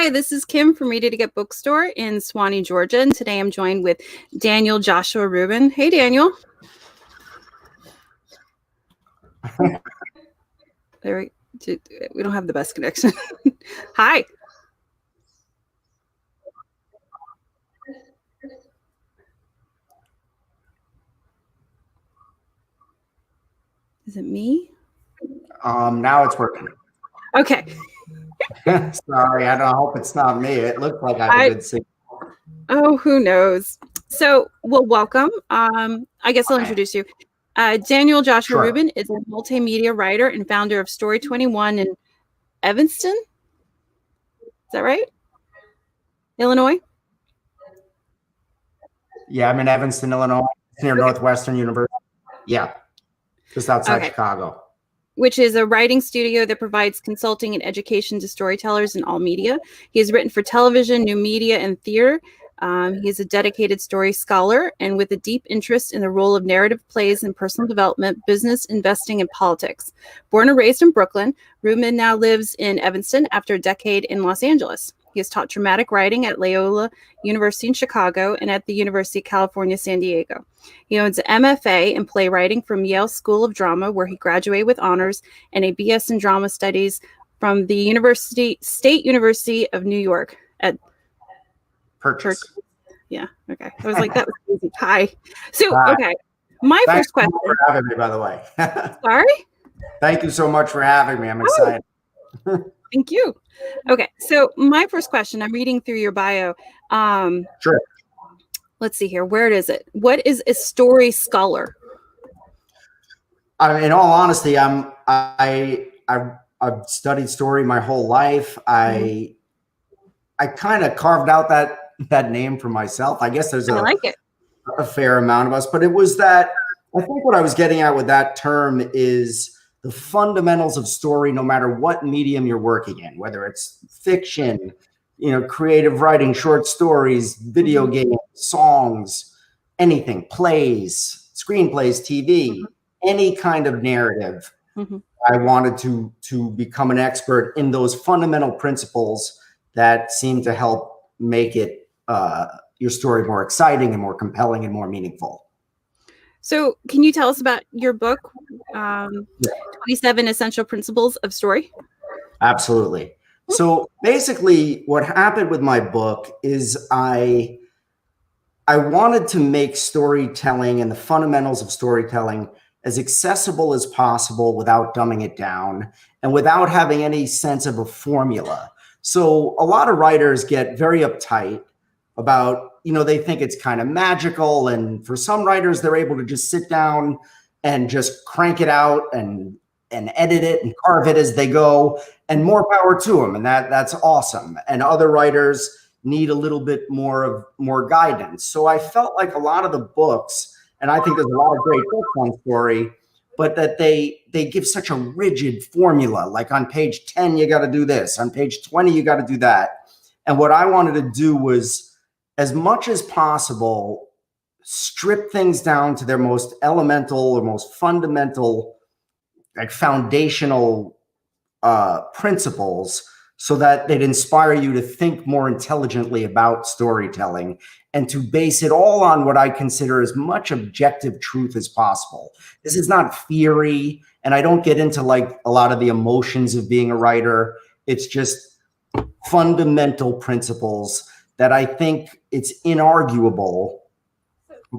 Hi, this is Kim from Ready to Get Bookstore in Suwanee, Georgia, and today I'm joined with Daniel Joshua Rubin. Hey, Daniel. We don't have the best connection. Hi. Is it me? Now it's working. Okay. Sorry, I don't hope it's not me. It looks like I have a good signal. Oh, who knows? So, well, welcome. I guess I'll introduce you. Daniel Joshua Rubin is a multimedia writer and founder of Story 21 in Evanston. Is that right? Illinois? Yeah, I'm in Evanston, Illinois, near Northwestern University. Yeah, just outside Chicago. Which is a writing studio that provides consulting and education to storytellers in all media. He has written for television, new media, and theater. He is a dedicated story scholar and with a deep interest in the role of narrative plays in personal development, business, investing, and politics. Born and raised in Brooklyn, Rubin now lives in Evanston after a decade in Los Angeles. He has taught dramatic writing at Loyola University in Chicago and at the University of California, San Diego. He owns an MFA in playwriting from Yale School of Drama, where he graduated with honors, and a BS in drama studies from the State University of New York at Purchase. Yeah, okay. I was like, that was easy. Hi. So, okay. My first question. Thank you for having me, by the way. Sorry? Thank you so much for having me. I'm excited. Thank you. Okay, so my first question, I'm reading through your bio. Sure. Let's see here. Where is it? What is a story scholar? In all honesty, I've studied story my whole life. I kind of carved out that name for myself. I guess there's a fair amount of us, but it was that, I think what I was getting at with that term is the fundamentals of story, no matter what medium you're working in, whether it's fiction, creative writing, short stories, video games, songs, anything, plays, screenplays, TV, any kind of narrative. I wanted to become an expert in those fundamental principles that seem to help make it your story more exciting and more compelling and more meaningful. So can you tell us about your book, 27 Essential Principles of Story? Absolutely. So basically what happened with my book is I wanted to make storytelling and the fundamentals of storytelling as accessible as possible without dumbing it down and without having any sense of a formula. So a lot of writers get very uptight about, they think it's kind of magical. And for some writers, they're able to just sit down and just crank it out and edit it and carve it as they go, and more power to them. And that's awesome. And other writers need a little bit more guidance. So I felt like a lot of the books, and I think there's a lot of great books on story, but that they give such a rigid formula. Like on page 10, you got to do this. On page 20, you got to do that. And what I wanted to do was, as much as possible, strip things down to their most elemental or most fundamental, like foundational principles, so that they'd inspire you to think more intelligently about storytelling and to base it all on what I consider as much objective truth as possible. This is not theory, and I don't get into like a lot of the emotions of being a writer. It's just fundamental principles that I think it's inarguable.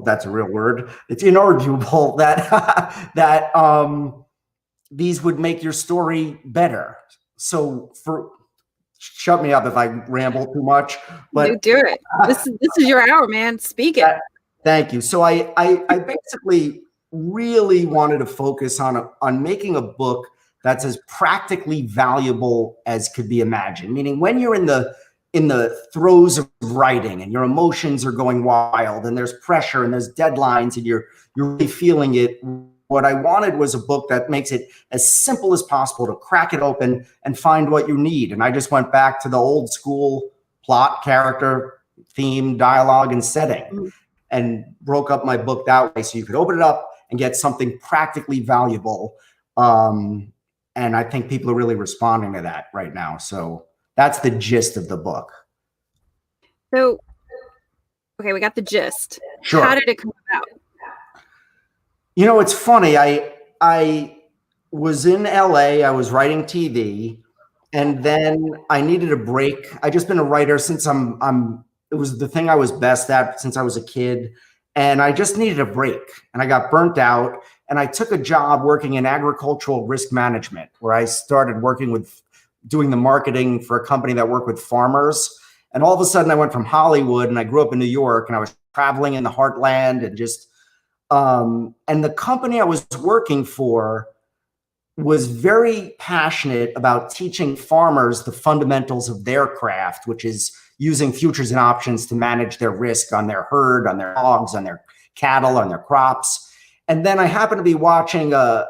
That's a real word. It's inarguable that these would make your story better. So shut me up if I ramble too much, but you do it. This is your hour, man. Speak it. Thank you. So I basically really wanted to focus on making a book that's as practically valuable as could be imagined. Meaning when you're in the throes of writing and your emotions are going wild and there's pressure and there's deadlines and you're really feeling it, what I wanted was a book that makes it as simple as possible to crack it open and find what you need. And I just went back to the old school plot, character, theme, dialogue, and setting, and broke up my book that way so you could open it up and get something practically valuable. And I think people are really responding to that right now. So That's the gist of the book. So, okay, we got the gist. Sure. How did it come about? You know, it's funny. I was in LA. I was writing TV, and then I needed a break. I just been a writer since it was the thing I was best at since I was a kid, and I just needed a break. And I got burnt out, and I took a job working in agricultural risk management, where I started working with doing the marketing for a company that worked with farmers. And all of a sudden, I went from Hollywood, and I grew up in New York, and I was traveling in the heartland, and just and the company I was working for was very passionate about teaching farmers the fundamentals of their craft, which is using futures and options to manage their risk on their herd, on their hogs, on their cattle, on their crops. And then I happen to be watching, I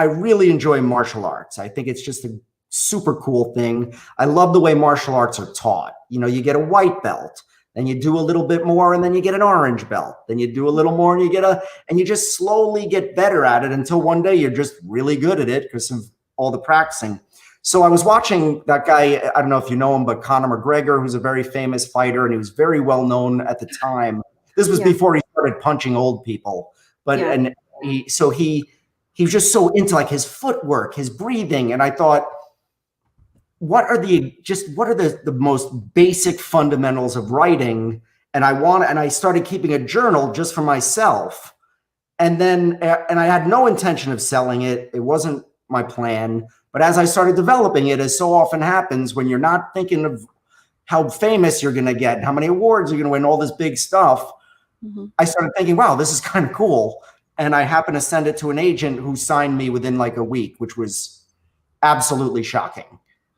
really enjoy martial arts. I think it's just a super cool thing. I love the way martial arts are taught. You know, you get a white belt, then you do a little bit more, and then you get an orange belt. Then you do a little more, and you just slowly get better at it until one day you're just really good at it because of all the practicing. So I was watching that guy, I don't know if you know him, but Conor McGregor, who's a very famous fighter, and he was very well known at the time. This was before he started punching old people. But and he was just so into like his footwork, his breathing, and I thought, what are the most basic fundamentals of writing? And I started keeping a journal just for myself. And I had no intention of selling it. It wasn't my plan. But as I started developing it, as so often happens when you're not thinking of how famous you're going to get, how many awards you're going to win, all this big stuff, I started thinking, wow, this is kind of cool. And I happened to send it to an agent who signed me within like a week, which was absolutely shocking.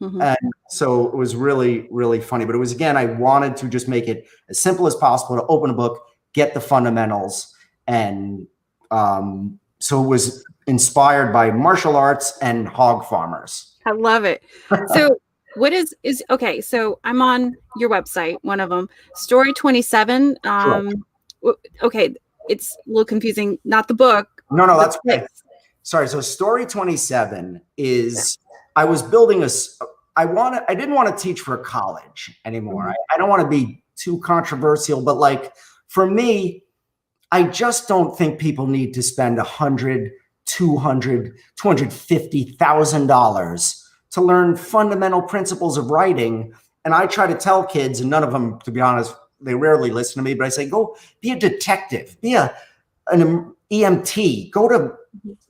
And so it was really, really funny. But it was, again, I wanted to just make it as simple as possible to open a book, get the fundamentals. And so it was inspired by martial arts and hog farmers. I love it. So what is okay, so I'm on your website, one of them, Story 27. Sure. Okay, it's a little confusing. Not the book. No, that's okay. Sorry. So Story 27 is, I was building I didn't want to teach for a college anymore. I don't want to be too controversial, but like for me, I just don't think people need to spend $100,000, $200,000, $250,000 to learn fundamental principles of writing. And I try to tell kids, and none of them, to be honest, they rarely listen to me, but I say, go be a detective, be an EMT, go to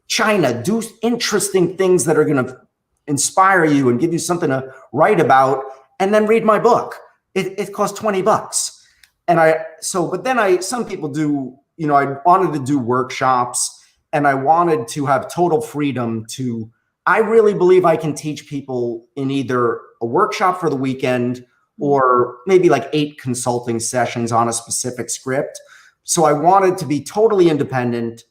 China, do interesting things that are going to inspire you and give you something to write about, and then read my book. It costs $20. And some people do, you know, I wanted to do workshops, and I wanted to have total freedom I really believe I can teach people in either a workshop for the weekend or maybe like 8 consulting sessions on a specific script. So I wanted to be totally independent.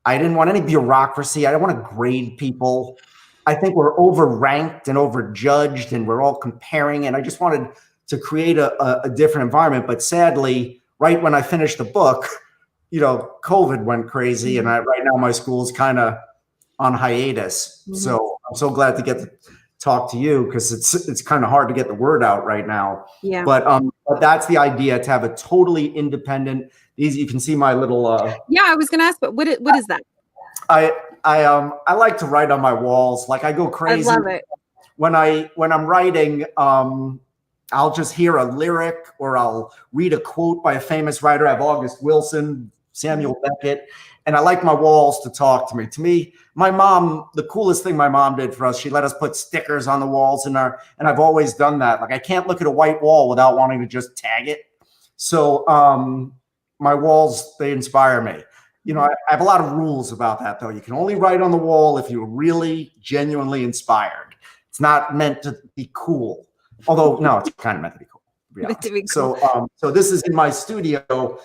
I didn't want any bureaucracy. I didn't want to grade people. I think we're overranked and overjudged, and we're all comparing. And I just wanted to create a different environment. But sadly, right when I finished the book, you know, COVID went crazy, and right now my school's kind of on hiatus. So I'm so glad to get to talk to you, because it's kind of hard to get the word out right now. Yeah. But that's the idea, to have a totally independent. You can see my little. Yeah, I was going to ask, but what is that? I like to write on my walls. Like I go crazy. I love it. When I'm writing, I'll just hear a lyric, or I'll read a quote by a famous writer. I have August Wilson, Samuel Beckett, and I like my walls to talk to me. To me, my mom, the coolest thing my mom did for us, she let us put stickers on the walls and I've always done that. Like I can't look at a white wall without wanting to just tag it. So my walls, they inspire me. You know, I have a lot of rules about that, though. You can only write on the wall if you're really genuinely inspired. It's not meant to be cool. Although, no, it's kind of meant to be cool. To be cool. So this is in my studio.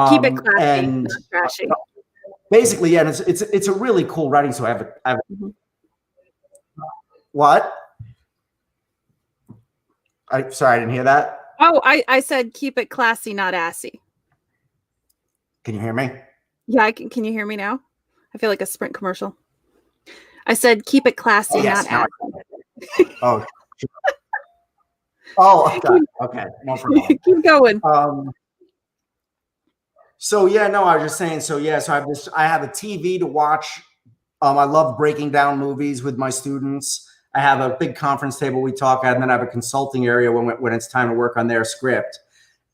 Keep it classy, and not trashy. Basically, yeah, it's a really cool writing. So I have what? Sorry, I didn't hear that. Oh, I said keep it classy, not assy. Can you hear me? Yeah, can you hear me now? I feel like a Sprint commercial. I said keep it classy, not assy. Oh, Oh, okay, no problem. Keep going. So yeah, no, I was just saying. So yeah, so I have a TV to watch. I love breaking down movies with my students. I have a big conference table we talk at, and then I have a consulting area when it's time to work on their script.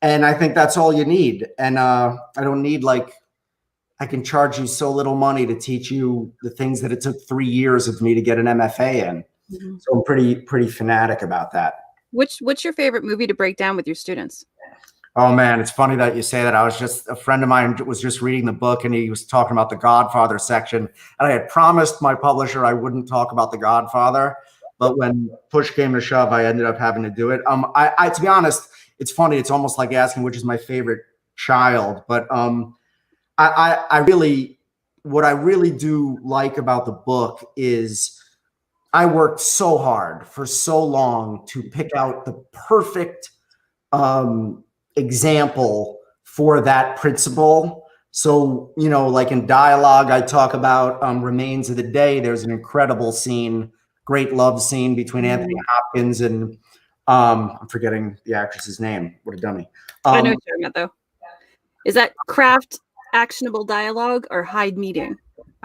And I think that's all you need. And I don't need I can charge you so little money to teach you the things that it took 3 years of me to get an MFA in. Mm-hmm. So I'm pretty fanatic about that. What's your favorite movie to break down with your students? Oh man, it's funny that you say that. A friend of mine was just reading the book and he was talking about the Godfather section. And I had promised my publisher I wouldn't talk about the Godfather, but when push came to shove, I ended up having to do it. I to be honest, it's funny. It's almost like asking which is my favorite child, but what I really do like about the book is I worked so hard for so long to pick out the perfect example for that principle. So, like in dialogue, I talk about Remains of the Day. There's an incredible scene, great love scene between Anthony Hopkins and I'm forgetting the actress's name. What a dummy. I know what you're talking about, though. Is that craft actionable dialogue or hide meaning?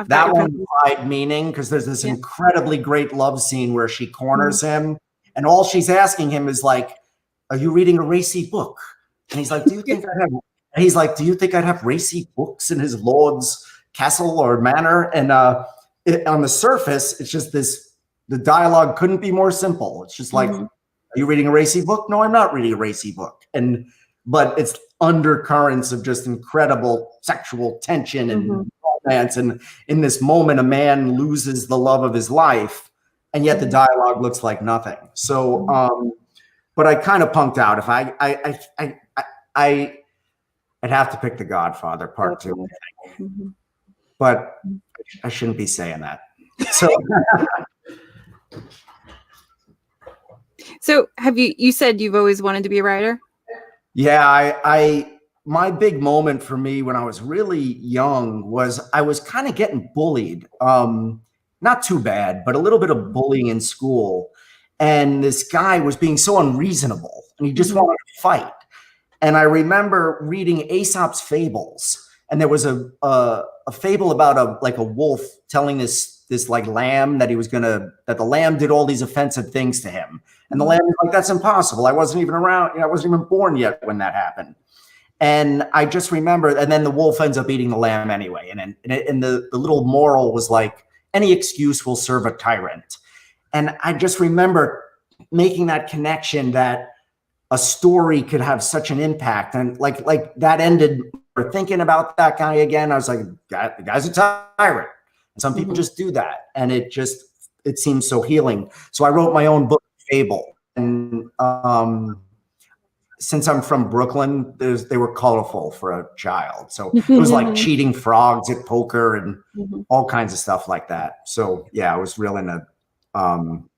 That one, hide meaning, because there's this incredibly great love scene where she corners him, and all she's asking him is like, "Are you reading a racy book?" And he's like, "Do you think I'd have?" And he's like, "Do you think I'd have racy books in his lord's castle or manor?" And on the surface, it's just this. The dialogue couldn't be more simple. It's just like, "Are you reading a racy book?" "No, I'm not reading a racy book." But it's undercurrents of just incredible sexual tension and romance. And in this moment, a man loses the love of his life, and yet the dialogue looks like nothing. So, but I kind of punked out. If I'd have to pick The Godfather Part 2, but I shouldn't be saying that. So, so you said you've always wanted to be a writer? Yeah, my big moment for me when I was really young was I was kind of getting bullied. Not too bad, but a little bit of bullying in school. And this guy was being so unreasonable and he just wanted to fight. And I remember reading Aesop's Fables, and there was a fable about a wolf telling this like lamb that that the lamb did all these offensive things to him. And the lamb was like, "That's impossible. I wasn't even around. I wasn't even born yet when that happened." And I just remember, and then the wolf ends up eating the lamb anyway. And the little moral was like, any excuse will serve a tyrant. And I just remember making that connection that a story could have such an impact. And like that ended, or thinking about that guy again, I was like, the guy's a tyrant. And some people just do that. And it seems so healing. So I wrote my own book, Fable. And since I'm from Brooklyn, they were colorful for a child. So it was like cheating frogs at poker and all kinds of stuff like that. So yeah, I was real into, and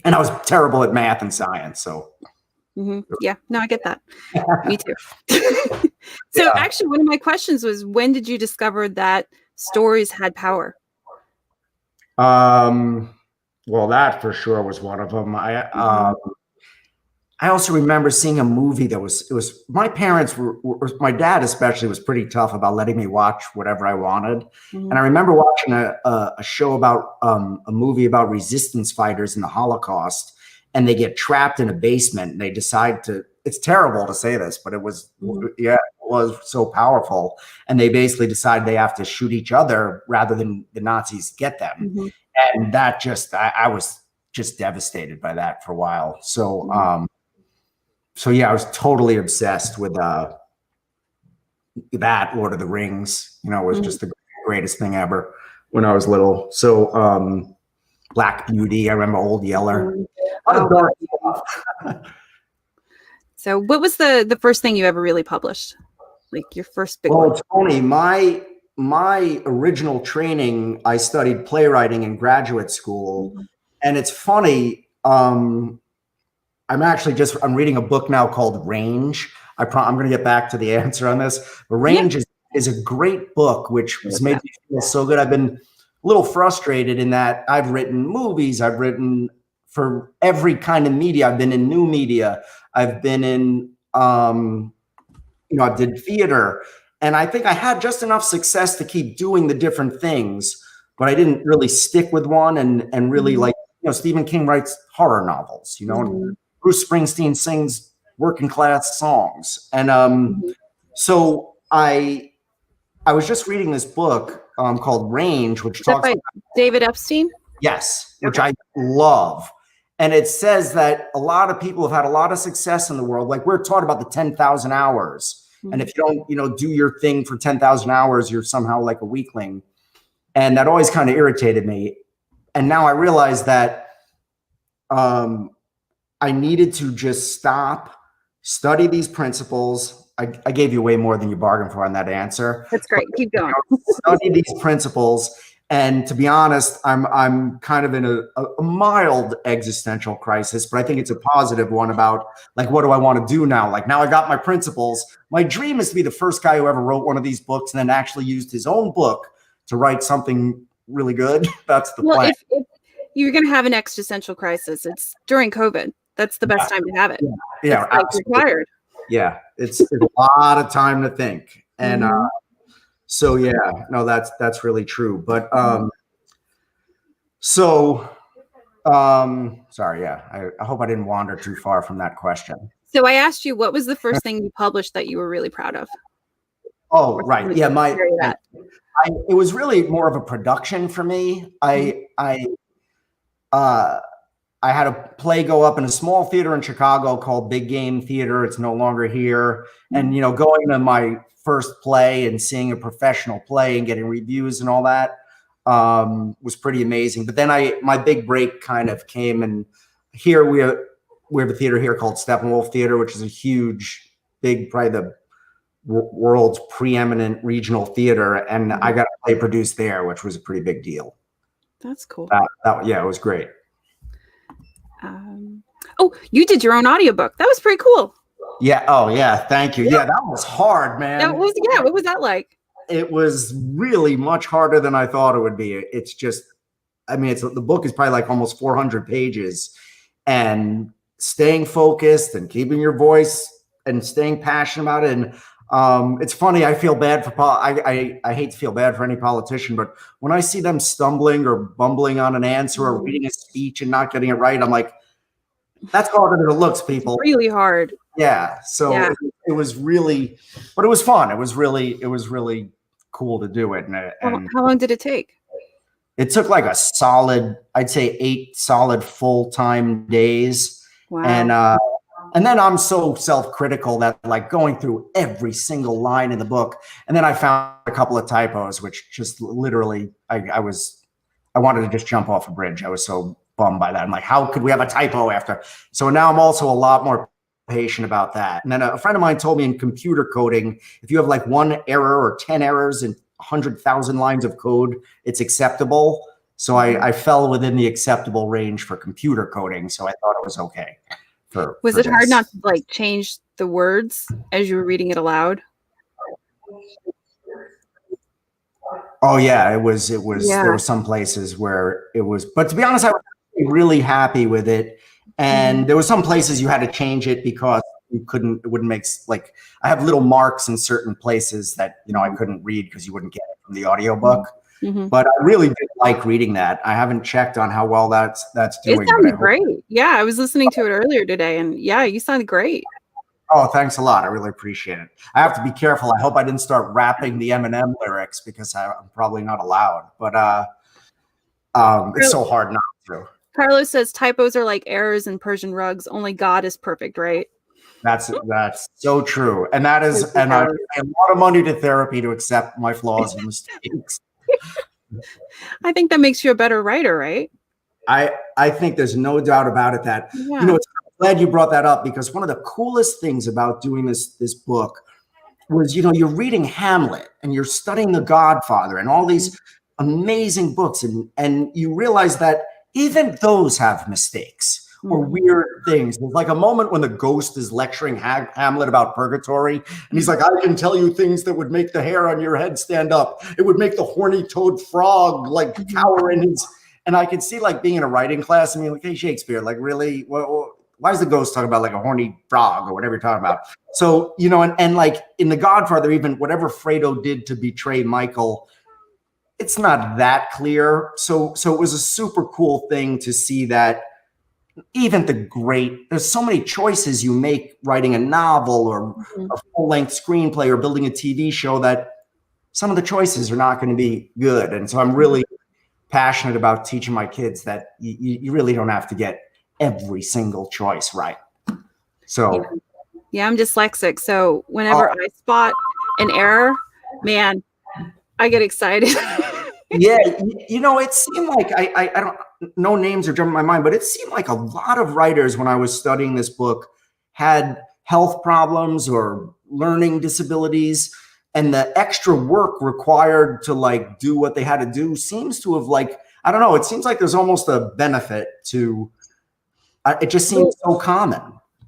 I was terrible at math and science. So yeah, no, I get that. Me too. So actually, one of my questions was, when did you discover that stories had power? Well, that for sure was one of them. I also remember seeing a movie that was my parents were my dad especially was pretty tough about letting me watch whatever I wanted. And I remember watching a show about a movie about resistance fighters in the Holocaust, and they get trapped in a basement and they decide to, it's terrible to say this, but it was so powerful. And they basically decide they have to shoot each other rather than the Nazis get them. And that I was just devastated by that for a while. So, so yeah, I was totally obsessed with that. Lord of the Rings, was just the greatest thing ever when I was little. So Black Beauty, I remember Old Yeller. So what was the first thing you ever really published? Like your first big one? It's funny. My original training, I studied playwriting in graduate school. And it's funny, I'm reading a book now called Range. I'm going to get back to the answer on this. But Range is a great book, which has made me feel so good. I've been a little frustrated in that I've written movies, I've written for every kind of media. I've been in new media. I've been in, I did theater, and I think I had just enough success to keep doing the different things, but I didn't really stick with one and really like, Stephen King writes horror novels, and Bruce Springsteen sings working class songs. And so I was just reading this book called Range, which talks by David Epstein. Yes, which I love. And it says that a lot of people have had a lot of success in the world. Like we're taught about the 10,000 hours. And if you don't, do your thing for 10,000 hours, you're somehow like a weakling. And that always kind of irritated me. And now I realize that I needed to just stop, study these principles. I gave you way more than you bargained for on that answer. That's great. Keep going. Study these principles. And to be honest, I'm kind of in a mild existential crisis, but I think it's a positive one about like, what do I want to do now? Like now I got my principles. My dream is to be the first guy who ever wrote one of these books and then actually used his own book to write something really good. That's the plan. If you're going to have an existential crisis, it's during COVID. That's the best time to have it. Yeah, it's required. Yeah, it's a lot of time to think. And so yeah, no, that's really true. But sorry, yeah, I hope I didn't wander too far from that question. So I asked you, what was the first thing you published that you were really proud of? Oh, right. Yeah, it was really more of a production for me. I had a play go up in a small theater in Chicago called Big Game Theater. It's no longer here. And, going to my first play and seeing a professional play and getting reviews and all that was pretty amazing. But then my big break kind of came, and here we have a theater here called Steppenwolf Theater, which is a huge, big, probably the world's preeminent regional theater. And I got a play produced there, which was a pretty big deal. That's cool. Yeah, it was great. You did your own audiobook. That was pretty cool. Yeah. Oh, yeah. Thank you. Yeah, that was hard, man. What was that like? It was really much harder than I thought it would be. It's just, the book is probably like almost 400 pages, and staying focused and keeping your voice and staying passionate about it. And it's funny. I feel bad for I hate to feel bad for any politician, but when I see them stumbling or bumbling on an answer or reading a speech and not getting it right, I'm like, that's harder than it looks, people. It's really hard. Yeah. So yeah. It was really, but it was fun. It was really cool to do it. And how long did it take? It took like I'd say 8 solid full-time days. Wow. And then I'm so self-critical that like going through every single line in the book. And then I found a couple of typos, which just literally, I wanted to just jump off a bridge. I was so bummed by that. I'm like, how could we have a typo after? So now I'm also a lot more patient about that. And then a friend of mine told me in computer coding, if you have like 1 error or 10 errors in 100,000 lines of code, it's acceptable. So I fell within the acceptable range for computer coding. So I thought it was okay. Was it hard not to like change the words as you were reading it aloud? Oh yeah, it was. Yeah. There were some places where it was, but to be honest, I was really happy with it. And there were some places you had to change it because it wouldn't make, like, I have little marks in certain places that, I couldn't read because you wouldn't get it from the audiobook. But I really did like reading that. I haven't checked on how well that's doing. It sounds great. Yeah, I was listening to it earlier today, and yeah, you sound great. Oh, thanks a lot. I really appreciate it. I have to be careful. I hope I didn't start rapping the Eminem lyrics because I'm probably not allowed. But it's so hard not to. Carlos says typos are like errors in Persian rugs. Only God is perfect, right? That's so true. And that is, and I pay a lot of money to therapy to accept my flaws and mistakes. I think that makes you a better writer, right? I think there's no doubt about it that, I'm glad you brought that up, because one of the coolest things about doing this book was, you're reading Hamlet and you're studying The Godfather and all these amazing books. And you realize that even those have mistakes or weird things. There's like a moment when the ghost is lecturing Hamlet about purgatory. And he's like, I can tell you things that would make the hair on your head stand up. It would make the horny toad frog like cower in his. And I could see like being in a writing class and being like, hey, Shakespeare, like really, why is the ghost talking about like a horny frog or whatever you're talking about? So, you know, and like in The Godfather, even whatever Fredo did to betray Michael, it's not that clear. So it was a super cool thing to see that even there's so many choices you make writing a novel or a full-length screenplay or building a TV show that some of the choices are not going to be good. And so I'm really passionate about teaching my kids that you really don't have to get every single choice right. So yeah, I'm dyslexic. So whenever I spot an error, man, I get excited. Yeah, you know, it seemed like I don't, no names are jumping in my mind, but it seemed like a lot of writers when I was studying this book had health problems or learning disabilities, and the extra work required to like do what they had to do seems to have like, I don't know, it seems like there's almost a benefit to it. Just seems so common.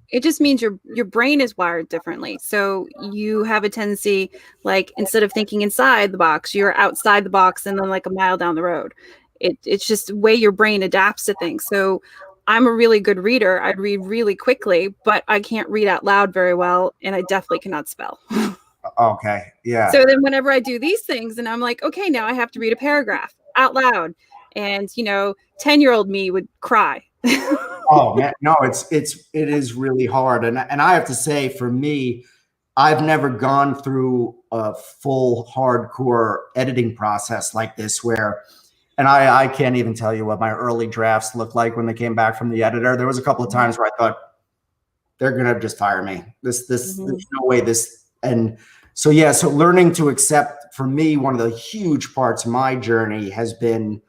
It just means your brain is wired differently. So you have a tendency, like, instead of thinking inside the box, you're outside the box and then like a mile down the road. It's just the way your brain adapts to things. So I'm a really good reader. I read really quickly, but I can't read out loud very well. And I definitely cannot spell. Okay. Yeah. So then whenever I do these things and I'm like, okay, now I have to read a paragraph out loud. And, you know, 10-year-old me would cry. Oh man, no, it is really hard. And I have to say, for me, I've never gone through a full hardcore editing process like this where, and I can't even tell you what my early drafts looked like when they came back from the editor. There was a couple of times where I thought they're going to just fire me. There's no way this. And so, yeah, so learning to accept, for me, one of the huge parts of my journey has been,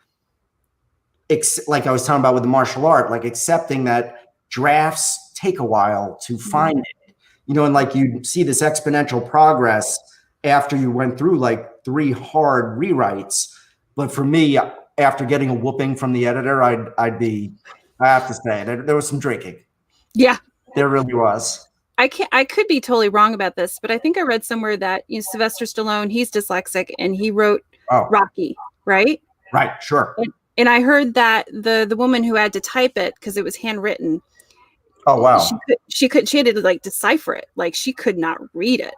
like I was talking about with the martial art, like accepting that drafts take a while to find it, you know, and like you see this exponential progress after you went through like 3 hard rewrites. But for me, after getting a whooping from the editor, I have to say there was some drinking. Yeah, there really was. I could be totally wrong about this, but I think I read somewhere that, you know, Sylvester Stallone, he's dyslexic and he wrote Rocky, right? Right. Sure. And I heard that the woman who had to type it, because it was handwritten. Oh, wow. She had to like decipher it. Like she could not read it.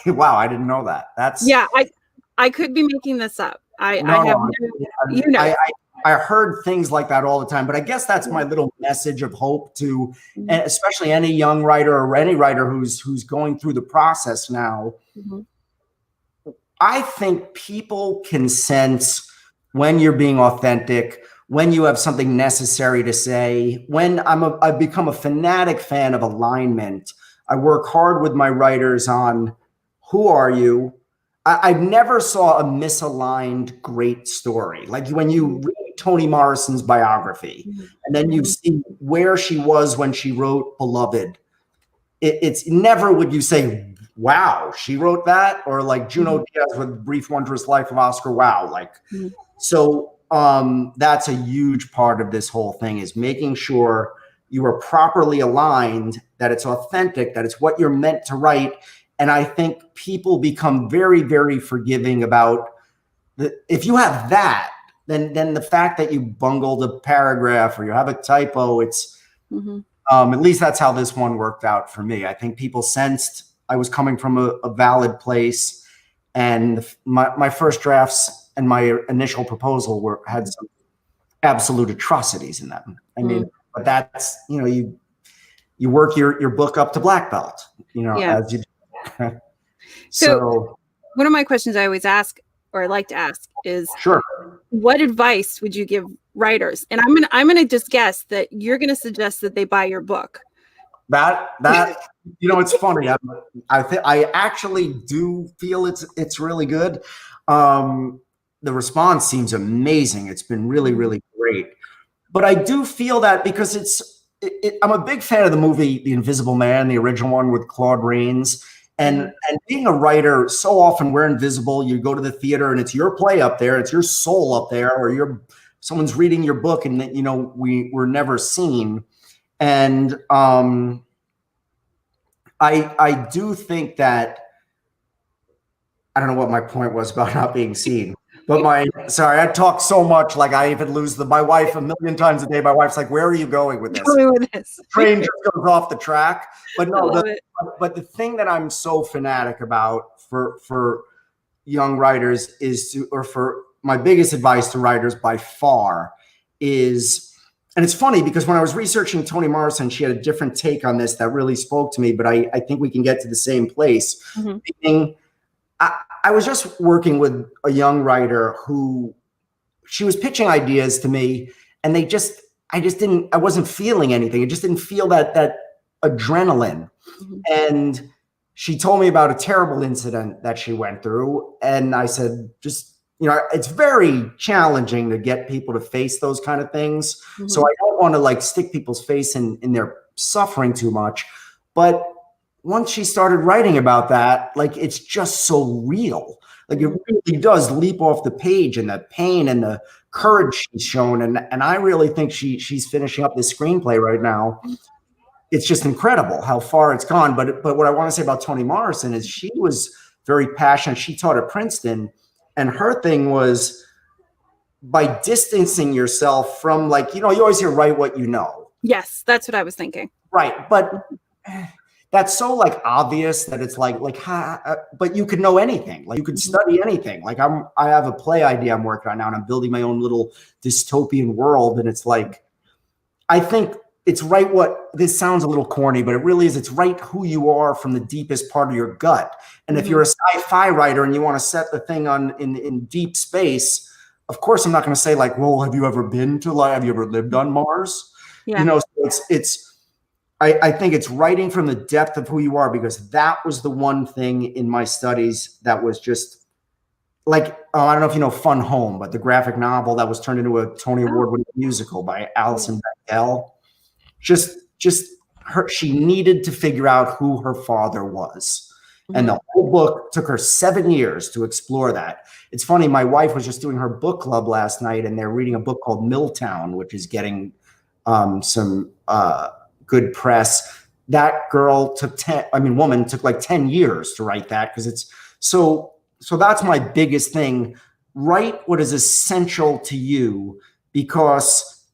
Wow. I didn't know that. Yeah. I could be making this up. I heard things like that all the time, but I guess that's my little message of hope to, and especially any young writer or any writer who's going through the process now. I think people can sense when you're being authentic, when you have something necessary to say. When I've become a fanatic fan of alignment. I work hard with my writers on who are you. I never saw a misaligned great story. Like when you read Toni Morrison's biography and then you see where she was when she wrote Beloved, it's never would you say, wow, she wrote that, or like Junot Diaz with Brief Wondrous Life of Oscar Wilde. Like, so that's a huge part of this whole thing, is making sure you are properly aligned, that it's authentic, that it's what you're meant to write. And I think people become very, very forgiving about if you have that, then the fact that you bungled a paragraph or you have a typo, it's at least that's how this one worked out for me. I think people sensed I was coming from a valid place, and my first drafts and my initial proposal had some absolute atrocities in them. I mean, but that's, you know, you work your book up to black belt, you know, as you do. So one of my questions I always ask, or I like to ask, is what advice would you give writers? And I'm gonna just guess that you're gonna suggest that they buy your book. That you know, it's funny. I actually do feel it's really good. The response seems amazing. It's been really, really great. But I do feel that because I'm a big fan of the movie The Invisible Man, the original one with Claude Rains. And being a writer, so often we're invisible. You go to the theater and it's your play up there, it's your soul up there, or someone's reading your book, and you know, we're never seen. And I do think that, I don't know what my point was about not being seen. Sorry, I talk so much, like I even lose my wife a million times a day. My wife's like, where are you going with this? The train just goes off the track. But no, but the thing that I'm so fanatic about for young writers for my biggest advice to writers by far is, and it's funny because when I was researching Toni Morrison, she had a different take on this that really spoke to me, but I think we can get to the same place. Meaning, I was just working with a young writer who she was pitching ideas to me, and I wasn't feeling anything. It just didn't feel that adrenaline. And she told me about a terrible incident that she went through. And I said, it's very challenging to get people to face those kind of things. So I don't want to like stick people's face in their suffering too much. But once she started writing about that, like, it's just so real. Like, it really does leap off the page, and the pain and the courage she's shown. And I really think she's finishing up this screenplay right now. It's just incredible how far it's gone. But what I want to say about Toni Morrison is she was very passionate. She taught at Princeton, and her thing was by distancing yourself from, like, you always hear write what you know. Yes, that's what I was thinking. Right. But that's so like obvious that it's like, but you could know anything. Like, you could study anything. Like, I have a play idea I'm working on now, and I'm building my own little dystopian world. And it's like, I think it's right. This sounds a little corny, but it really is. It's right who you are from the deepest part of your gut. And if you're a sci-fi writer and you want to set the thing in deep space, of course, I'm not going to say like, well, have you ever lived on Mars? Yeah. So I think it's writing from the depth of who you are, because that was the one thing in my studies that was just like, I don't know if you know Fun Home, but the graphic novel that was turned into a Tony Award-winning musical by Alison Bechdel. She needed to figure out who her father was. And the whole book took her 7 years to explore that. It's funny, my wife was just doing her book club last night, and they're reading a book called Milltown, which is getting some good press. That girl woman took like 10 years to write that, because it's so that's my biggest thing. Write what is essential to you, because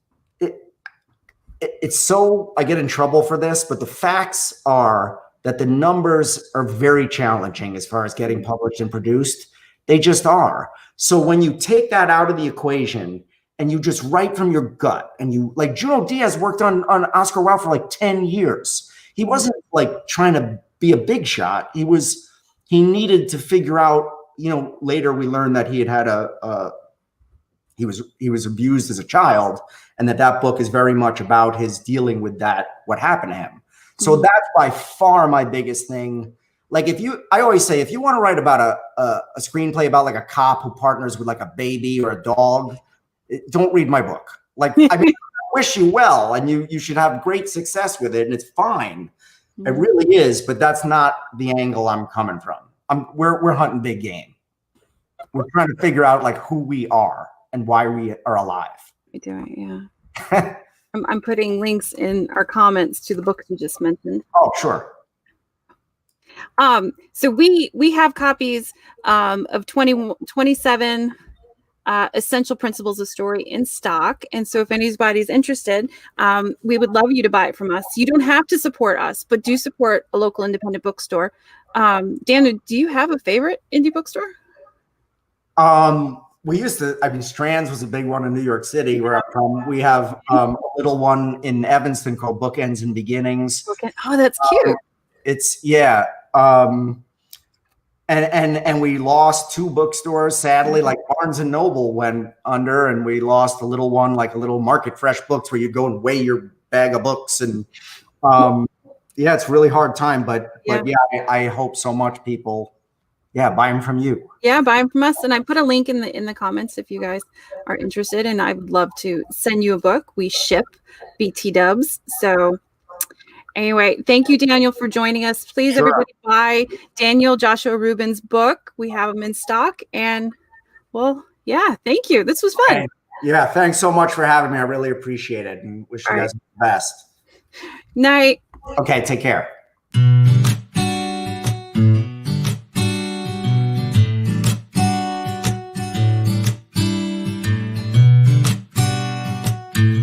it's so, I get in trouble for this, but the facts are that the numbers are very challenging as far as getting published and produced. They just are. So when you take that out of the equation and you just write from your gut, and you, like, Junot Diaz worked on Oscar Wilde for like 10 years. He wasn't like trying to be a big shot. He needed to figure out, later we learned that he had he was abused as a child, and that book is very much about his dealing with that, what happened to him. So that's by far my biggest thing. Like, I always say, if you want to write about a screenplay about like a cop who partners with like a baby or a dog, don't read my book. Like, I wish you well, and you should have great success with it, and it's fine. It really is, but that's not the angle I'm coming from. We're hunting big game. We're trying to figure out like who we are and why we are alive. We do it, yeah. I'm putting links in our comments to the books you just mentioned. Oh, sure. So we have copies of 27 essential principles of story in stock. And so if anybody's interested, we would love you to buy it from us. You don't have to support us, but do support a local independent bookstore. Daniel, do you have a favorite indie bookstore? We used to, Strand's was a big one in New York City where I'm from. We have a little one in Evanston called Bookends and Beginnings. Oh, that's cute. And we lost 2 bookstores, sadly. Like, Barnes and Noble went under, and we lost a little one, like a little Market Fresh Books where you go and weigh your bag of books. And it's a really hard time, but I hope so much people buy them from you. Yeah, buy them from us. And I put a link in the comments if you guys are interested. And I would love to send you a book. We ship BT dubs. So anyway, thank you, Daniel, for joining us. Please, everybody, buy Daniel Joshua Rubin's book. We have them in stock. And thank you. This was fun. Okay. Yeah, thanks so much for having me. I really appreciate it, and wish you guys the best. Night. Okay, take care.